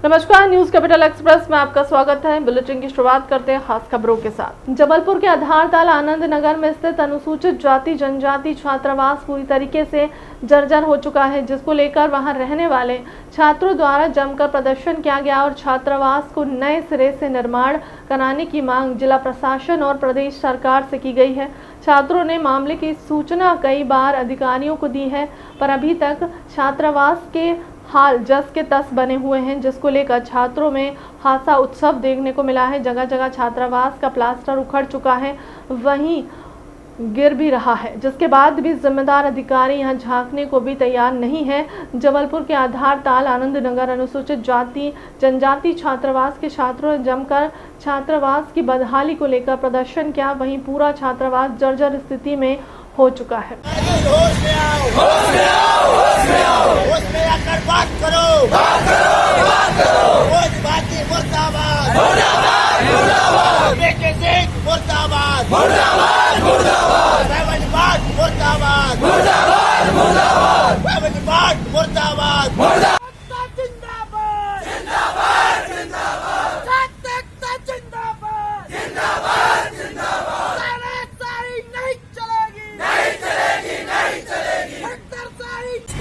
नमस्कार, news capital express में आपका स्वागत है। बुलेटिन की शुरुआत करते हैं खास खबरों के साथ। जबलपुर के आधारताल आनंद नगर में स्थित अनुसूचित जाति जनजाति छात्रावास पूरी तरीके से जर्जर हो चुका है, जिसको लेकर वहां रहने वाले छात्रों द्वारा जमकर प्रदर्शन किया गया और छात्रावास को नए सिरे से निर्माण कराने की मांग जिला प्रशासन और प्रदेश सरकार से की गई है। छात्रों ने मामले की सूचना कई बार अधिकारियों को दी है, पर अभी तक छात्रावास के हाल जस के तस बने हुए हैं, जिसको लेकर छात्रों में हासा उत्सव देखने को मिला है। जगह जगह छात्रावास का प्लास्टर उखड़ चुका है, वहीं गिर भी रहा है, जिसके बाद भी जिम्मेदार अधिकारी यहां झांकने को भी तैयार नहीं है। जबलपुर के आधारताल आनंद नगर अनुसूचित जाति जनजाति छात्रावास के छात्रों ने जमकर छात्रावास की बदहाली को लेकर प्रदर्शन किया। वहीं पूरा छात्रावास जर्जर स्थिति में हो चुका है।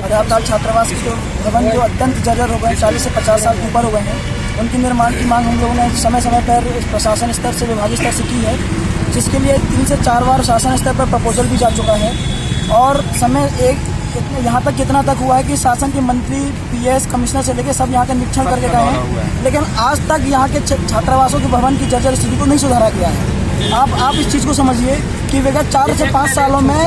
आधारताल छात्रावास के जो भवन जो अत्यंत जर्जर हो गए, 40 से 50 साल ऊपर हो गए हैं, उनके निर्माण की मांग हम लोगों ने समय समय पर प्रशासन स्तर से विभागीय स्तर से की है, जिसके लिए 3 से 4 बार शासन स्तर पर प्रपोजल भी जा चुका है। और समय यहाँ तक कितना तक हुआ है कि शासन के मंत्री पीएस कमिश्नर से लेकर सब यहाँ का निरीक्षण करके गए हैं, लेकिन आज तक यहाँ के छात्रावासों के भवन की जर्जर स्थिति को नहीं सुधारा गया है। आप इस चीज़ को समझिए कि विगत 4 से 5 सालों में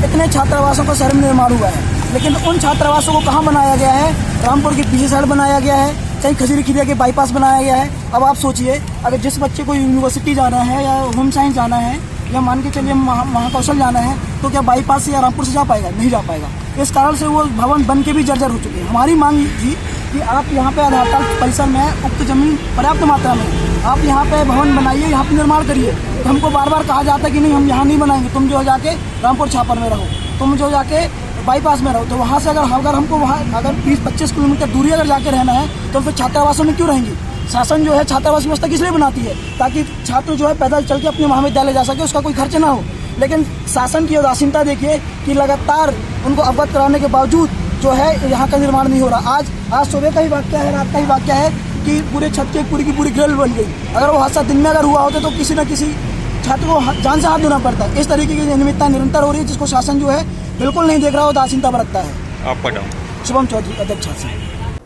इतने छात्रावासों का शहर में निर्माण हुआ है, लेकिन उन छात्रावासों को कहाँ बनाया गया है? रामपुर के पीछे साइड बनाया गया है, कहीं खजूरी खिरिया के बाईपास बनाया गया है। अब आप सोचिए, अगर जिस बच्चे को यूनिवर्सिटी जाना है या होम साइंस जाना है या मान के चलिए महाकौशल जाना है, तो क्या बाईपास से या रामपुर से जा पाएगा? नहीं जा पाएगा। इस कारण से वो भवन बन के भी जर्जर हो चुके हैं। हमारी मांग थी कि आप यहाँ पे आधारताल परिसर में उक्त जमीन पर्याप्त मात्रा में आप यहाँ पे भवन बनाइए, यहाँ पे निर्माण करिए। तो हमको बार बार कहा जाता है कि नहीं, हम यहाँ नहीं बनाएंगे, तुम जो जाके रामपुर छापर में रहो, तुम जो जाके बाईपास में रहो। तो वहाँ से अगर हमको वहाँ अगर 20-25 किलोमीटर दूरी अगर जाके रहना है, तो फिर छात्रावासों में क्यों रहेंगी? शासन जो है छात्रावास व्यवस्था किस लिए बनाती है? ताकि छात्र जो है पैदल चल के अपने महाविद्यालय जा सके, उसका कोई खर्च ना हो। लेकिन शासन की उदासीनता देखिए कि लगातार उनको अवगत कराने के बावजूद जो है यहाँ का निर्माण नहीं हो रहा। आज सुबह का ही वाक्य है, रात का ही वाक्य है कि पूरे छत के पूरी की पूरी ग्रिल बन गई। अगर वो हादसा दिन में अगर हुआ होता तो किसी न किसी छात्र को जान से हाथ धोना पड़ता है। इस तरीके की अनियमितता निरंतर हो रही है, जिसको शासन जो है बिल्कुल नहीं देख रहा, उदासीनता बरतता है। आपका नाम? शुभम चौधरी, अध्यक्ष।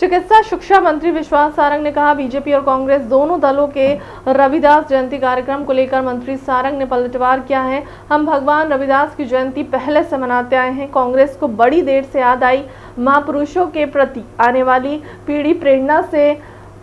चिकित्सा शिक्षा मंत्री विश्वास सारंग ने कहा, बीजेपी और कांग्रेस दोनों दलों के रविदास जयंती कार्यक्रम को लेकर मंत्री सारंग ने पलटवार किया है। हम भगवान रविदास की जयंती पहले से मनाते आए हैं। कांग्रेस को बड़ी देर से याद आई। महापुरुषों के प्रति आने वाली पीढ़ी प्रेरणा से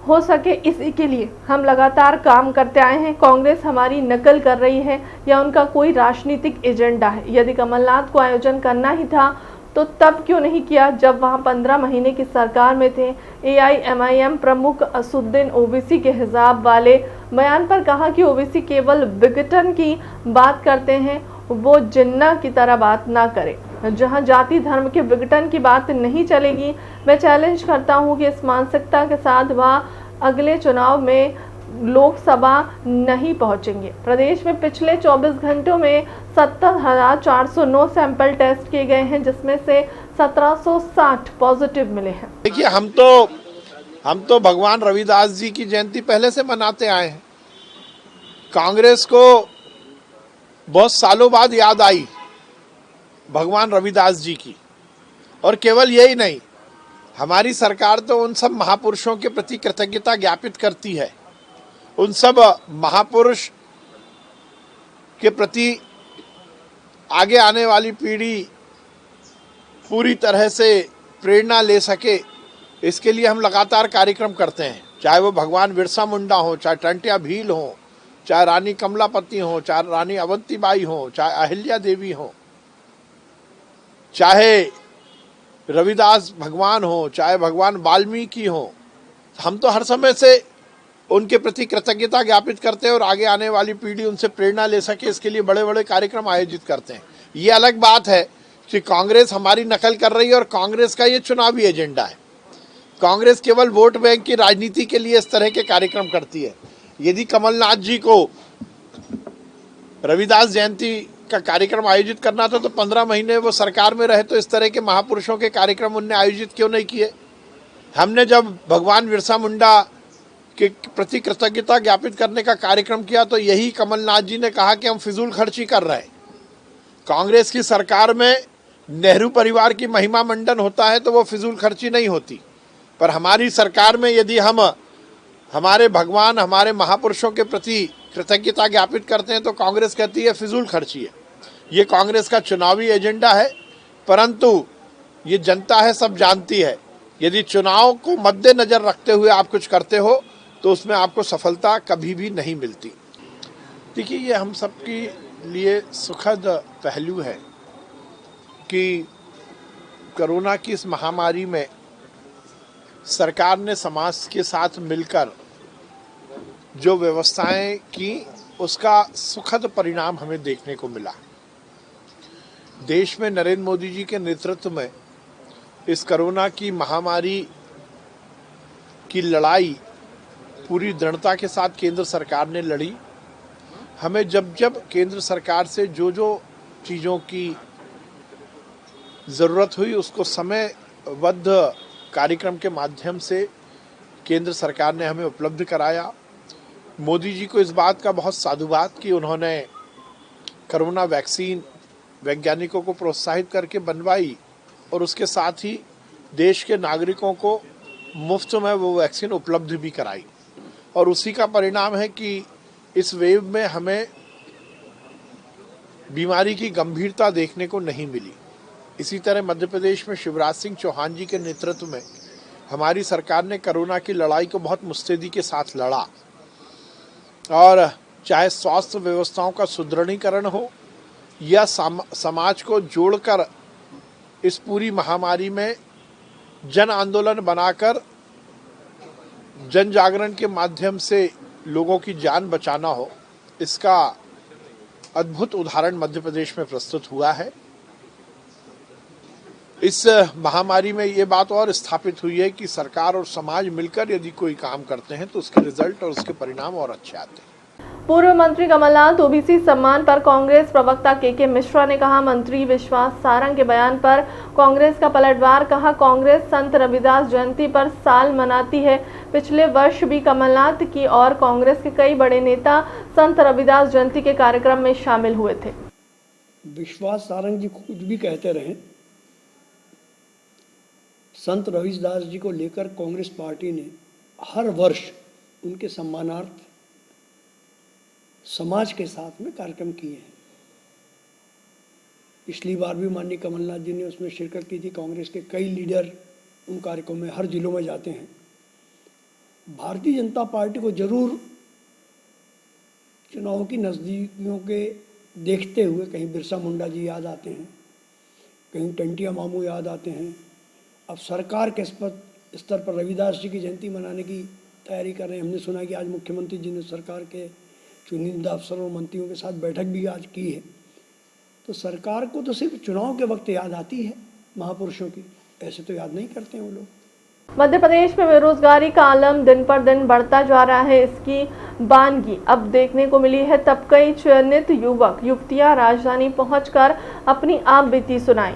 हो सके, इसी के लिए हम लगातार काम करते आए हैं। कांग्रेस हमारी नकल कर रही है या उनका कोई राजनीतिक एजेंडा है? यदि कमलनाथ को आयोजन करना ही था तो तब क्यों नहीं किया, जब वहां 15 महीने की सरकार में थे? AIMIM प्रमुख असुद्दीन ओबीसी के हिजाब वाले बयान पर कहा कि ओबीसी केवल विघटन की बात करते हैं, वो जिन्ना की तरह बात ना करे। जहां जाति धर्म के विघटन की बात नहीं चलेगी, मैं चैलेंज करता हूं कि इस मानसिकता के साथ वह अगले चुनाव में लोकसभा नहीं पहुंचेंगे। प्रदेश में पिछले 24 घंटों में 70,409 सैंपल टेस्ट किए गए हैं, जिसमें से 1760 पॉजिटिव मिले हैं। देखिए, हम तो भगवान रविदास जी की जयंती पहले से मनाते आए हैं। कांग्रेस को बहुत सालों बाद याद आई भगवान रविदास जी की, और केवल यही नहीं, हमारी सरकार तो उन सब महापुरुषों के प्रति कृतज्ञता ज्ञापित करती है। उन सब महापुरुष के प्रति आगे आने वाली पीढ़ी पूरी तरह से प्रेरणा ले सके, इसके लिए हम लगातार कार्यक्रम करते हैं। चाहे वो भगवान बिरसा मुंडा हो, चाहे टंटिया भील हो, चाहे रानी कमलापति हो, चाहे रानी अवंतीबाई हो, चाहे अहिल्या देवी हो, चाहे रविदास भगवान हो, चाहे भगवान वाल्मीकि हो। हम तो हर समय से उनके प्रति कृतज्ञता ज्ञापित करते हैं और आगे आने वाली पीढ़ी उनसे प्रेरणा ले सके, इसके लिए बड़े बड़े कार्यक्रम आयोजित करते हैं। ये अलग बात है कि कांग्रेस हमारी नकल कर रही है और कांग्रेस का ये चुनावी एजेंडा है। कांग्रेस केवल वोट बैंक की राजनीति के लिए इस तरह के कार्यक्रम करती है। यदि कमलनाथ जी को रविदास जयंती का कार्यक्रम आयोजित करना था तो 15 महीने वो सरकार में रहे, तो इस तरह के महापुरुषों के कार्यक्रम उनने आयोजित क्यों नहीं किए। हमने जब भगवान बिरसा मुंडा के प्रति कृतज्ञता ज्ञापित करने का कार्यक्रम किया तो यही कमलनाथ जी ने कहा कि हम फिजूल खर्ची कर रहे हैं। कांग्रेस की सरकार में नेहरू परिवार की महिमा मंडन होता है तो वो फिजूल खर्ची नहीं होती, पर हमारी सरकार में यदि हम हमारे भगवान, हमारे महापुरुषों के प्रति कृतज्ञता ज्ञापित करते हैं तो कांग्रेस कहती है फिजूल खर्ची है। ये कांग्रेस का चुनावी एजेंडा है, परंतु ये जनता है, सब जानती है। यदि चुनाव को मद्देनजर रखते हुए आप कुछ करते हो तो उसमें आपको सफलता कभी भी नहीं मिलती। देखिए, ये हम सबके लिए सुखद पहलू है कि कोरोना की इस महामारी में सरकार ने समाज के साथ मिलकर जो व्यवस्थाएं की उसका सुखद परिणाम हमें देखने को मिला। देश में नरेंद्र मोदी जी के नेतृत्व में इस कोरोना की महामारी की लड़ाई पूरी दृढ़ता के साथ केंद्र सरकार ने लड़ी। हमें जब जब केंद्र सरकार से जो जो चीज़ों की ज़रूरत हुई उसको समयबद्ध कार्यक्रम के माध्यम से केंद्र सरकार ने हमें उपलब्ध कराया। मोदी जी को इस बात का बहुत साधुवाद कि उन्होंने कोरोना वैक्सीन वैज्ञानिकों को प्रोत्साहित करके बनवाई और उसके साथ ही देश के नागरिकों को मुफ्त में वो वैक्सीन उपलब्ध भी कराई। और उसी का परिणाम है कि इस वेव में हमें बीमारी की गंभीरता देखने को नहीं मिली। इसी तरह मध्य प्रदेश में शिवराज सिंह चौहान जी के नेतृत्व में हमारी सरकार ने कोरोना की लड़ाई को बहुत मुस्तैदी के साथ लड़ा, और चाहे स्वास्थ्य व्यवस्थाओं का सुदृढ़ीकरण हो या समाज को जोड़कर इस पूरी महामारी में जन आंदोलन बनाकर जन जागरण के माध्यम से लोगों की जान बचाना हो, इसका अद्भुत उदाहरण मध्य प्रदेश में प्रस्तुत हुआ है। इस महामारी में ये बात और स्थापित हुई है कि सरकार और समाज मिलकर यदि कोई काम करते हैं तो उसके रिजल्ट और उसके परिणाम और अच्छे आते हैं। पूर्व मंत्री कमलनाथ ओबीसी सम्मान पर कांग्रेस प्रवक्ता के मिश्रा ने कहा मंत्री विश्वास सारंग के बयान पर कांग्रेस का पलटवार। कहा कांग्रेस संत रविदास जयंती पर साल मनाती है। पिछले वर्ष भी कमलनाथ की और कांग्रेस के कई बड़े नेता संत रविदास जयंती के कार्यक्रम में शामिल हुए थे। विश्वास सारंग जी कुछ भी कहते रहे, संत रविदास जी को लेकर कांग्रेस पार्टी ने हर वर्ष उनके सम्मानार्थ समाज के साथ में कार्यक्रम किए हैं। पिछली बार भी माननीय कमलनाथ जी ने उसमें शिरकत की थी। कांग्रेस के कई लीडर उन कार्यक्रमों में हर जिलों में जाते हैं। भारतीय जनता पार्टी को जरूर चुनाव की नज़दीकियों के देखते हुए कहीं बिरसा मुंडा जी याद आते हैं, कहीं टंटिया मामू याद आते हैं। अब सरकार के स्तर पर रविदास जी की जयंती मनाने की तैयारी कर रहे हैं। हमने सुना कि आज मुख्यमंत्री जी ने सरकार के चुनिंदा अफसरों और मंत्रियों के साथ बैठक भी आज की है। तो सरकार को तो सिर्फ चुनाव के वक्त याद आती है महापुरुषों की, ऐसे तो याद नहीं करते हैं वो लोग। मध्य प्रदेश में बेरोजगारी का आलम दिन पर दिन बढ़ता जा रहा है। इसकी बानगी अब देखने को मिली है। तब कई चयनित युवक युवतियां राजधानी पहुंचकर अपनी आप बीती सुनाई।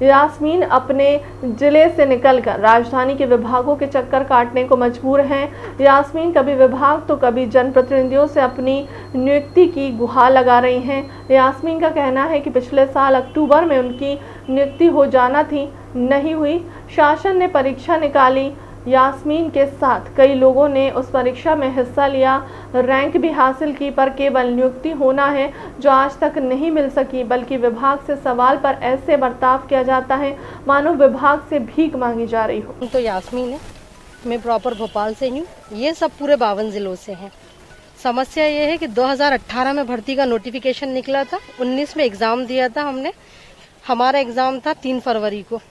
यास्मीन अपने जिले से निकलकर राजधानी के विभागों के चक्कर काटने को मजबूर हैं। यास्मीन कभी विभाग तो कभी जनप्रतिनिधियों से अपनी नियुक्ति की गुहार लगा रही हैं। यास्मीन का कहना है कि पिछले साल अक्टूबर में उनकी नियुक्ति हो जाना थी, नहीं हुई। शासन ने परीक्षा निकाली। यास्मीन के साथ कई लोगों ने उस परीक्षा में हिस्सा लिया, रैंक भी हासिल की, पर केवल नियुक्ति होना है जो आज तक नहीं मिल सकी। बल्कि विभाग से सवाल पर ऐसे बर्ताव किया जाता है मानो विभाग से भीख मांगी जा रही हो। तो यास्मीन है, मैं प्रॉपर भोपाल से हूँ। ये सब पूरे 52 जिलों से हैं। समस्या ये है कि 2018 में भर्ती का नोटिफिकेशन निकला था, 19 में एग्ज़ाम दिया था हमने। हमारा एग्ज़ाम था 3 फरवरी को।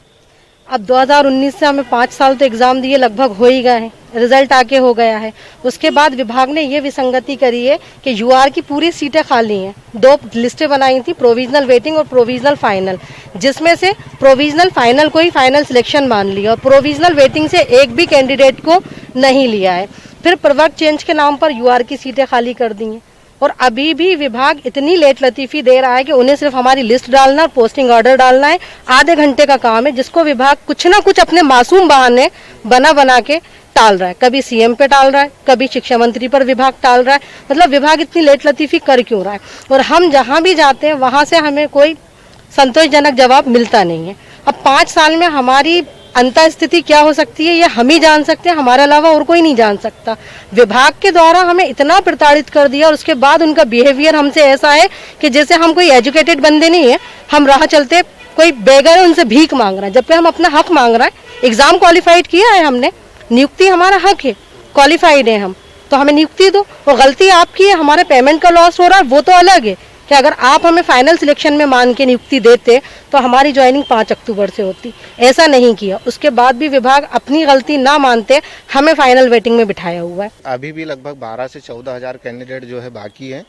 अब 2019 से हमें 5 साल तो एग्ज़ाम दिए लगभग हो ही गए हैं, रिजल्ट आके हो गया है। उसके बाद विभाग ने ये विसंगति करी है कि यूआर की पूरी सीटें खाली हैं। 2 लिस्टें बनाई थी, प्रोविजनल वेटिंग और प्रोविजनल फाइनल, जिसमें से प्रोविजनल फाइनल को ही फाइनल सिलेक्शन मान लिया और प्रोविजनल वेटिंग से एक भी कैंडिडेट को नहीं लिया है। फिर प्रवर्ग चेंज के नाम पर यूआर की सीटें खाली कर दी हैं और अभी भी विभाग इतनी लेट लतीफ़ी दे रहा है कि उन्हें सिर्फ हमारी लिस्ट डालना और पोस्टिंग ऑर्डर डालना है। आधे घंटे का काम है, जिसको विभाग कुछ ना कुछ अपने मासूम बहाने बना के टाल रहा है। कभी सीएम पे टाल रहा है, कभी शिक्षा मंत्री पर विभाग टाल रहा है। मतलब विभाग इतनी लेट लतीफ़ी कर क्यों रहा है? और हम जहाँ भी जाते हैं वहाँ से हमें कोई संतोषजनक जवाब मिलता नहीं है। अब 5 साल में हमारी अंतर स्थिति क्या हो सकती है ये हम ही जान सकते हैं, हमारे अलावा और कोई नहीं जान सकता। विभाग के द्वारा हमें इतना प्रताड़ित कर दिया और उसके बाद उनका बिहेवियर हमसे ऐसा है कि जैसे हम कोई एजुकेटेड बंदे नहीं है, हम राह चलते कोई बेगर है उनसे भीख मांग रहे हैं, जबकि हम अपना हक मांग रहे हैं। एग्जाम क्वालिफाइड किया है हमने, नियुक्ति हमारा हक है, क्वालिफाइड है हम, तो हमें नियुक्ति दो। और गलती आपकी है, हमारे पेमेंट का लॉस हो रहा है वो तो अलग है कि अगर आप हमें फाइनल सिलेक्शन में मान के नियुक्ति देते तो हमारी ज्वाइनिंग 5 अक्टूबर से होती। ऐसा नहीं किया, उसके बाद भी विभाग अपनी गलती ना मानते हमें फाइनल वेटिंग में बिठाया हुआ है। अभी भी लगभग 12 से 14 हज़ार कैंडिडेट जो है बाकी हैं।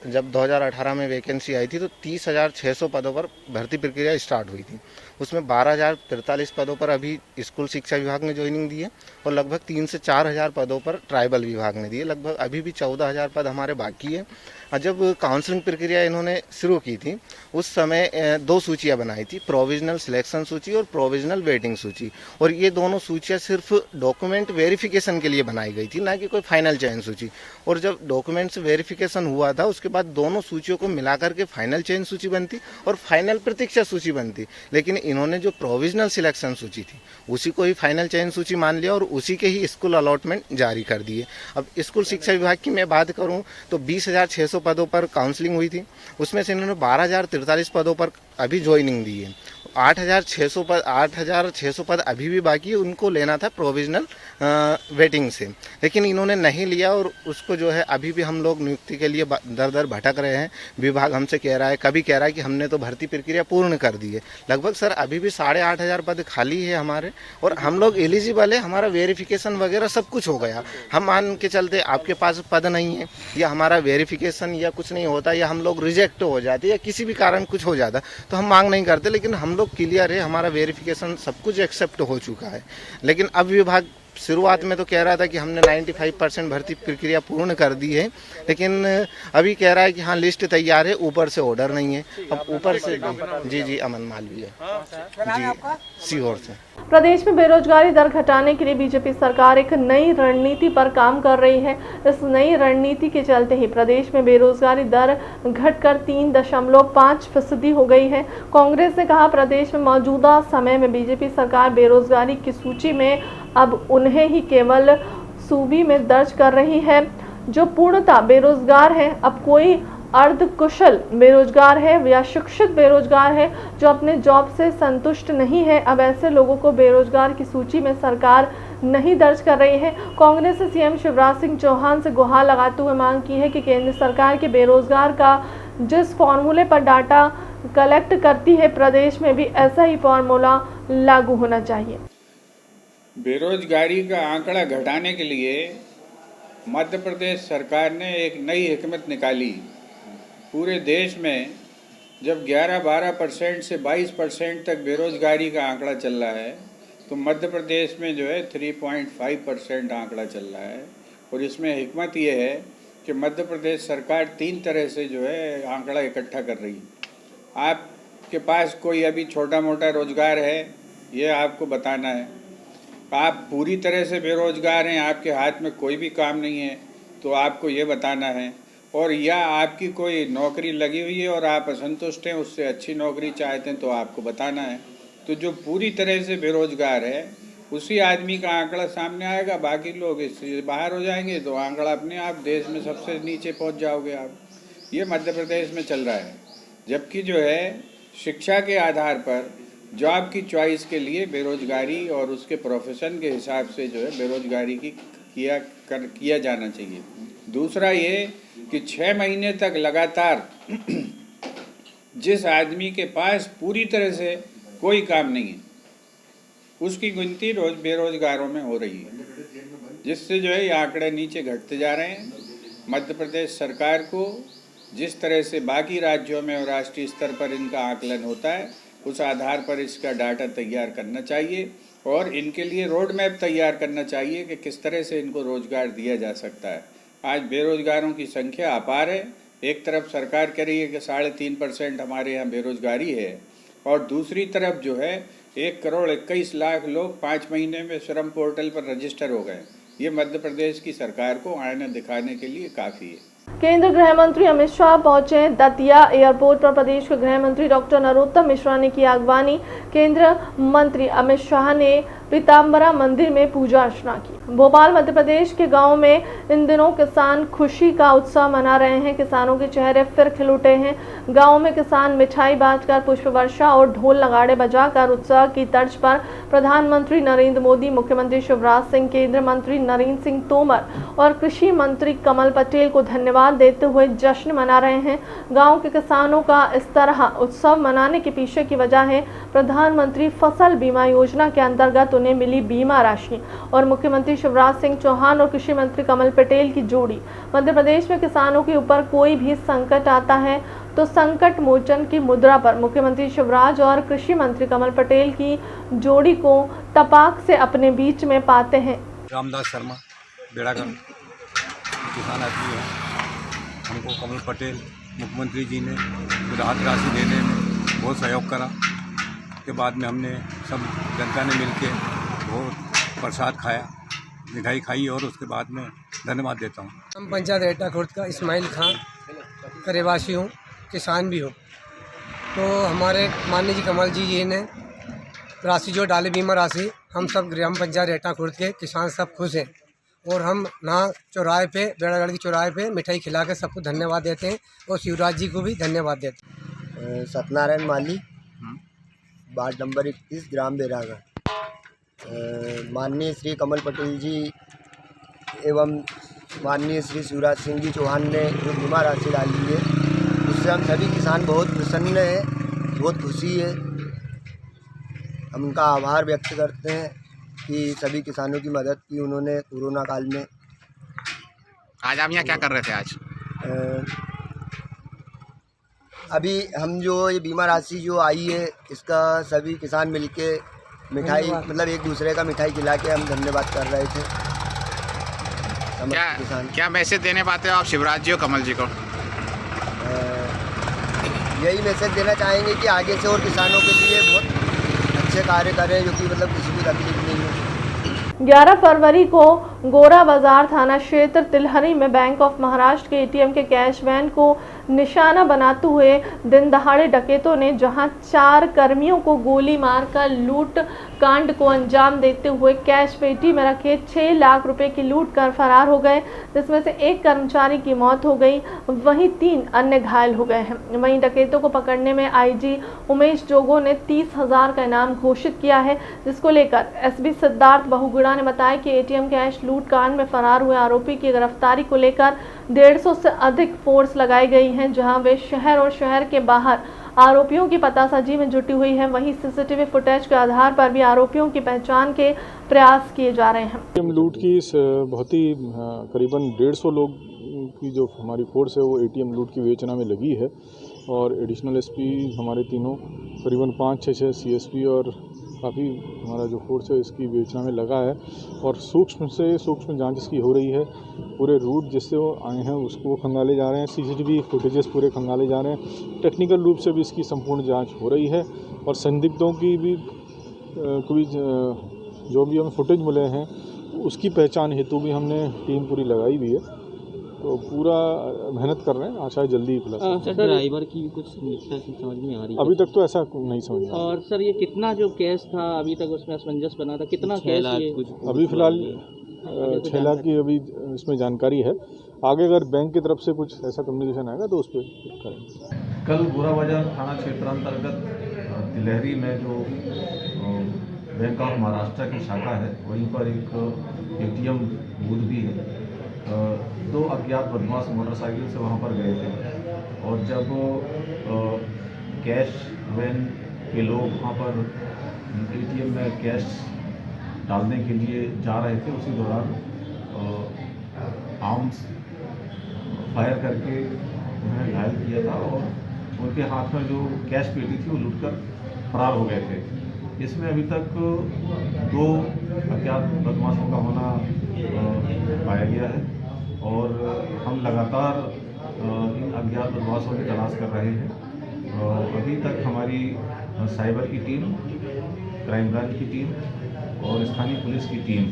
जब 2018 में वैकेंसी आई थी तो 30,600 पदों पर भर्ती प्रक्रिया स्टार्ट हुई थी। उसमें 12,043 पदों पर अभी स्कूल शिक्षा विभाग ने ज्वाइनिंग दी है और लगभग 3 से 4 हज़ार पदों पर ट्राइबल विभाग ने दी है। लगभग अभी भी 14,000 पद हमारे बाकी है। और जब काउंसलिंग प्रक्रिया इन्होंने शुरू की थी उस समय 2 सूचियां बनाई थी, प्रोविजनल सिलेक्शन सूची और प्रोविजनल वेटिंग सूची। और ये दोनों सूचियां सिर्फ डॉक्यूमेंट वेरिफिकेशन के लिए बनाई गई थी, ना कि कोई फाइनल चयन सूची। और जब डॉक्यूमेंट्स वेरिफिकेशन हुआ था उसके बाद दोनों सूचियों को मिलाकर के फाइनल चयन सूची बनती और फाइनल प्रतीक्षा सूची बनती। लेकिन इन्होंने जो प्रोविजनल सिलेक्शन सूची थी उसी को ही फाइनल चयन सूची मान लिया और उसी के ही स्कूल अलॉटमेंट जारी कर दिए। अब स्कूल शिक्षा विभाग की मैं बात करूं तो 20,600 पदों पर काउंसलिंग हुई थी, उसमें से इन्होंने 12,043 पदों पर अभी ज्वाइनिंग दी है। 8,600 पद अभी भी बाकी है, उनको लेना था प्रोविजनल वेटिंग से, लेकिन इन्होंने नहीं लिया और उसको जो है अभी भी हम लोग नियुक्ति के लिए दर दर भटक रहे हैं। विभाग हमसे कह रहा है, कभी कह रहा है कि हमने तो भर्ती प्रक्रिया पूर्ण कर दी है। लगभग सर अभी भी 8,500 पद खाली है हमारे और हम लोग एलिजिबल है, हमारा वेरिफिकेशन वगैरह सब कुछ हो गया। हम मान के चलते आपके पास पद नहीं है या हमारा वेरिफिकेशन या कुछ नहीं होता या हम लोग रिजेक्ट हो जाते या किसी भी कारण कुछ हो जाता तो हम मांग नहीं करते, लेकिन हम लोग क्लियर है, हमारा वेरिफिकेशन सब कुछ एक्सेप्ट हो चुका है। लेकिन अब विभाग शुरुआत में तो कह रहा था कि हमने 95% भर्ती प्रक्रिया पूर्ण कर दी है, लेकिन अभी कह रहा है कि हाँ लिस्ट तैयार है, ऊपर से ऑर्डर नहीं है। अब ऊपर से जी अमन मालवीय जी सीहोर से। प्रदेश में बेरोजगारी दर घटाने के लिए बीजेपी सरकार एक नई रणनीति पर काम कर रही है। इस नई रणनीति के चलते ही प्रदेश में बेरोजगारी दर घटकर 3.5% हो गई है। कांग्रेस ने कहा प्रदेश में मौजूदा समय में बीजेपी सरकार बेरोजगारी की सूची में अब उन्हें ही केवल सूबी में दर्ज कर रही है जो पूर्णतः बेरोजगार है। अब कोई अर्धकुशल बेरोजगार है या शिक्षित बेरोजगार है जो अपने जॉब से संतुष्ट नहीं है, अब ऐसे लोगों को बेरोजगार की सूची में सरकार नहीं दर्ज कर रही है। कांग्रेस ने सीएम शिवराज सिंह चौहान से गुहार लगाते हुए मांग की है कि केंद्र सरकार के बेरोजगार का जिस फॉर्मूले पर डाटा कलेक्ट करती है प्रदेश में भी ऐसा ही फॉर्मूला लागू होना चाहिए। बेरोजगारी का आंकड़ा घटाने के लिए मध्य प्रदेश सरकार ने एक नई हिकमत निकाली। पूरे देश में जब 11-12% से 22% तक बेरोजगारी का आंकड़ा चल रहा है तो मध्य प्रदेश में जो है 3.5% आंकड़ा चल रहा है। और इसमें हिकमत ये है कि मध्य प्रदेश सरकार 3 तरह से जो है आंकड़ा इकट्ठा कर रही है। आपके पास कोई अभी छोटा मोटा रोजगार है ये आपको बताना है, आप पूरी तरह से बेरोजगार हैं, आपके हाथ में कोई भी काम नहीं है तो आपको ये बताना है, और या आपकी कोई नौकरी लगी हुई है और आप असंतुष्ट हैं, उससे अच्छी नौकरी चाहते हैं तो आपको बताना है। तो जो पूरी तरह से बेरोजगार है उसी आदमी का आंकड़ा सामने आएगा, बाकी लोग इससे बाहर हो जाएंगे तो आंकड़ा अपने आप देश में सबसे नीचे पहुंच जाओगे आप। ये मध्य प्रदेश में चल रहा है। जबकि जो है शिक्षा के आधार पर जॉब की चॉइस के लिए बेरोजगारी और उसके प्रोफेशन के हिसाब से जो है बेरोजगारी की किया जाना चाहिए। दूसरा ये कि 6 महीने तक लगातार जिस आदमी के पास पूरी तरह से कोई काम नहीं है, उसकी गिनती रोज बेरोजगारों में हो रही है, जिससे जो है ये आंकड़े नीचे घटते जा रहे हैं। मध्य प्रदेश सरकार को जिस तरह से बाकी राज्यों में और राष्ट्रीय स्तर पर इनका आकलन होता है, उस आधार पर इसका डाटा तैयार करना चाहिए और इनके लिए रोड मैप तैयार करना चाहिए कि किस तरह से इनको रोजगार दिया जा सकता है। आज बेरोजगारों की संख्या अपार है। एक तरफ सरकार कह रही है कि 3.5% हमारे यहाँ बेरोजगारी है और दूसरी तरफ जो है 1,21,00,000 लोग 5 महीने में श्रम पोर्टल पर रजिस्टर हो गए। ये मध्य प्रदेश की सरकार को आईना दिखाने के लिए काफ़ी है। केंद्रीय गृह मंत्री अमित शाह पहुंचे दतिया एयरपोर्ट पर। प्रदेश के गृह मंत्री डॉक्टर नरोत्तम मिश्रा ने की अगवानी। केंद्रीय मंत्री अमित शाह ने पीताम्बरा मंदिर में पूजा अर्चना की। भोपाल मध्य प्रदेश के गांव में इन दिनों किसान खुशी का उत्सव मना रहे हैं। किसानों के चेहरे फिर खिल उठे हैं। गांव में किसान मिठाई बांटकर, पुष्प वर्षा और ढोल नगाड़े बजाकर उत्सव की तर्ज पर प्रधानमंत्री नरेंद्र मोदी, मुख्यमंत्री शिवराज सिंह, केंद्रीय मंत्री नरेंद्र सिंह तोमर और कृषि मंत्री कमल पटेल को धन्यवाद देते हुए जश्न मना रहे हैं। गांव के किसानों का इस तरह उत्सव मनाने के पीछे की वजह है प्रधानमंत्री फसल बीमा योजना के अंतर्गत उन्हें मिली बीमा राशि और मुख्यमंत्री शिवराज सिंह चौहान और कृषि मंत्री कमल पटेल की जोड़ी। मध्य प्रदेश में किसानों के ऊपर कोई भी संकट आता है तो संकट मोचन की मुद्रा पर मुख्यमंत्री शिवराज और कृषि मंत्री कमल पटेल की जोड़ी को तपाक से अपने बीच में पाते हैं। रामदास शर्मा बेड़ागर किसान आदमी है। हमको कमल पटेल मुख्यमंत्री जी ने राहत राशि देने में बहुत सहयोग करा। के बाद में हमने सब जनता ने मिलके बहुत प्रसाद खाया, मिठाई खाई और उसके बाद में धन्यवाद देता हूँ। हम पंचायत रेटा खुर्द का इस्माइल खान का रहवासी हूँ, किसान भी हूँ। तो हमारे माननीय जी कमल जी ने राशि जो डाले बीमा राशि, हम सब ग्राम पंचायत रेटा खुर्द के किसान सब खुश हैं और हम यहाँ चौराहे पे, बेड़ागढ़ की चौराहे पे मिठाई खिला के सबको धन्यवाद देते हैं और शिवराज जी को भी धन्यवाद देते हैं। सत्यनारायण माली, वार्ड नंबर 21, ग्राम बेड़ागढ़। माननीय श्री कमल पटेल जी एवं माननीय श्री शिवराज सिंह जी चौहान ने जो बीमा राशि डाली है, उससे हम सभी किसान बहुत प्रसन्न हैं, बहुत खुशी है। हम उनका आभार व्यक्त करते हैं कि सभी किसानों की मदद की उन्होंने कोरोना काल में। आज आप यहाँ क्या कर रहे थे? आज अभी हम जो ये बीमा राशि जो आई है, इसका सभी किसान मिलके मिठाई, मतलब एक दूसरे का मिठाई खिला के हम धन्यवाद कर रहे थे। क्या मैसेज देने पाते हो आप शिवराज जी और कमल जी को? यही मैसेज देना चाहेंगे कि आगे से और किसानों के लिए बहुत अच्छे कार्य करें, जो कि मतलब किसी भी तकलीफ नहीं हो। 11 फरवरी को गोरा बाजार थाना क्षेत्र तिलहरी में बैंक ऑफ महाराष्ट्र के एटीएम के कैश वैन को निशाना बनाते हुए दिन दहाड़े डकैतों ने जहां 4 कर्मियों को गोली मारकर लूट कांड को अंजाम देते हुए कैश पेटी में रखे 6 लाख रुपए की लूट कर फरार हो गए, जिसमें से एक कर्मचारी की मौत हो गई, वहीं 3 अन्य घायल हो गए हैं। वहीं डकैतों को पकड़ने में आईजी उमेश जोगो ने 30,000 का इनाम घोषित किया है, जिसको लेकर एसपी सिद्धार्थ बहुगुणा ने बताया कि एटीएम कैश लूट कांड में फरार हुए आरोपी की गिरफ्तारी को लेकर 150 से अधिक फोर्स लगाई गई हैं, जहां वे शहर और शहर के बाहर आरोपियों की पतासाजी में जुटी हुई है। वहीं सीसीटीवी फुटेज के आधार पर भी आरोपियों की पहचान के प्रयास किए जा रहे हैं। एटीएम लूट की बहुत ही करीबन 150 लोग की जो हमारी फोर्स है वो एटीएम लूट की विवेचना में लगी है और एडिशनल एसपी हमारे तीनों करीबन 5-6 सीएसपी और काफ़ी हमारा जो फोर्स है इसकी विवेचना में लगा है और सूक्ष्म से सूक्ष्म जांच इसकी हो रही है। पूरे रूट जिससे वो आए हैं उसको खंगाले जा रहे हैं, सीसीटीवी फुटेजेस पूरे खंगाले जा रहे हैं। टेक्निकल रूप से भी इसकी संपूर्ण जांच हो रही है और संदिग्धों की भी जो भी हमें फुटेज मिले हैं उसकी पहचान हेतु भी हमने टीम पूरी लगाई हुई है, तो पूरा मेहनत कर रहे हैं, आशा है जल्दी ही खुला। सर ड्राइवर की कुछ समझ में आ रही है? अभी तक तो ऐसा नहीं समझ में। और सर ये कितना जो कैश था अभी तक उसमें असमंजस बना था, कितना कैश ये? अभी फिलहाल 6 लाख की अभी इसमें जानकारी है। आगे अगर बैंक की तरफ से कुछ ऐसा कम्युनिकेशन आएगा तो उस पर करेंगे। कल गोरा बाजार थाना क्षेत्रांतर्गत तिलहरी में जो बैंक ऑफ महाराष्ट्र की शाखा है वहीं पर एक एटीएम बूथ भी है। 2 अज्ञात बदमाश मोटरसाइकिल से वहां पर गए थे और जब कैश वैन के लोग वहां पर एटीएम में कैश डालने के लिए जा रहे थे। उसी दौरान आर्म्स फायर करके उन्हें घायल किया था और उनके हाथ में जो कैश पेटी थी वो लूटकर फरार हो गए थे। इसमें अभी तक 2 अज्ञात बदमाशों का होना पाया गया है और हम लगातार इन अज्ञात बदमाशों की तलाश कर रहे हैं। अभी तक हमारी साइबर की टीम, क्राइम ब्रांच की टीम और स्थानीय पुलिस की टीम,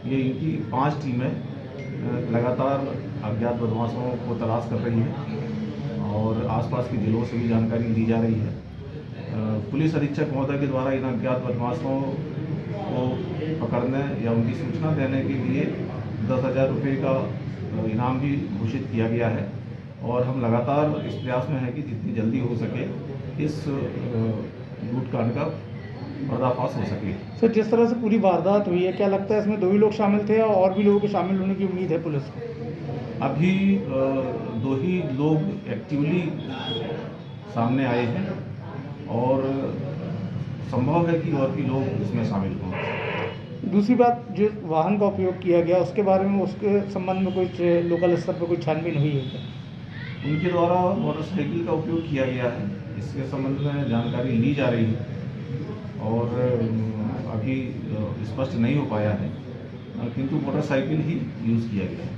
ये इनकी 5 टीमें लगातार अज्ञात बदमाशों को तलाश कर रही हैं और आसपास के जिलों से भी जानकारी ली जा रही है। पुलिस अधीक्षक महोदय के द्वारा इन अज्ञात बदमाशों को पकड़ने या उनकी सूचना देने के लिए 10,000 रुपये का इनाम भी घोषित किया गया है और हम लगातार इस प्रयास में हैं कि जितनी जल्दी हो सके इस लूटकांड का पर्दाफाश हो सके। सर, जिस तरह से पूरी वारदात हुई है, क्या लगता है इसमें 2 ही लोग शामिल थे और भी लोगों के शामिल होने की उम्मीद है पुलिस को? अभी 2 ही लोग एक्टिवली सामने आए हैं और संभव है कि और भी लोग इसमें शामिल हों। दूसरी बात, जो वाहन का उपयोग किया गया उसके बारे में, उसके संबंध में कोई लोकल स्तर पर कोई छानबीन हुई है क्या? उनके द्वारा मोटरसाइकिल का उपयोग किया गया है, इसके संबंध में जानकारी ली जा रही है और अभी स्पष्ट नहीं हो पाया है, किंतु मोटरसाइकिल ही यूज़ किया गया है।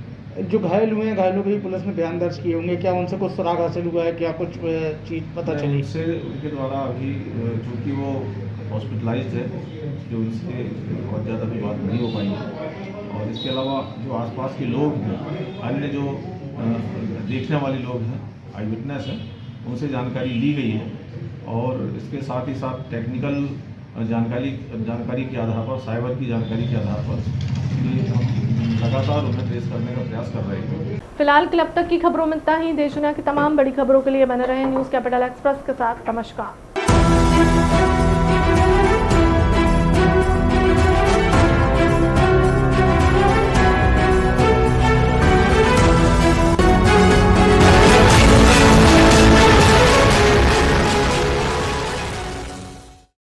जो घायल हुए हैं, घायलों के भी पुलिस ने बयान दर्ज किए होंगे, क्या उनसे कुछ सुराग हासिल हुआ है, क्या कुछ चीज़ पता चली? उनसे, उनके द्वारा अभी चूँकि वो हॉस्पिटलाइज्ड है, जो उनसे बहुत ज़्यादा भी बात नहीं हो पाई है और इसके अलावा जो आसपास के लोग हैं, अन्य जो देखने वाले लोग हैं, आई विटनेस हैं, उनसे जानकारी ली गई है और इसके साथ ही साथ टेक्निकल जानकारी के आधार पर, साइबर की जानकारी के आधार पर हम लगातार उन्हें ट्रेस करने का प्रयास कर रहे हैं। फिलहाल के अब तक की खबरों में इतना ही। देश दुनिया की तमाम बड़ी खबरों के लिए बने रहें न्यूज़ कैपिटल एक्सप्रेस के साथ। नमस्कार।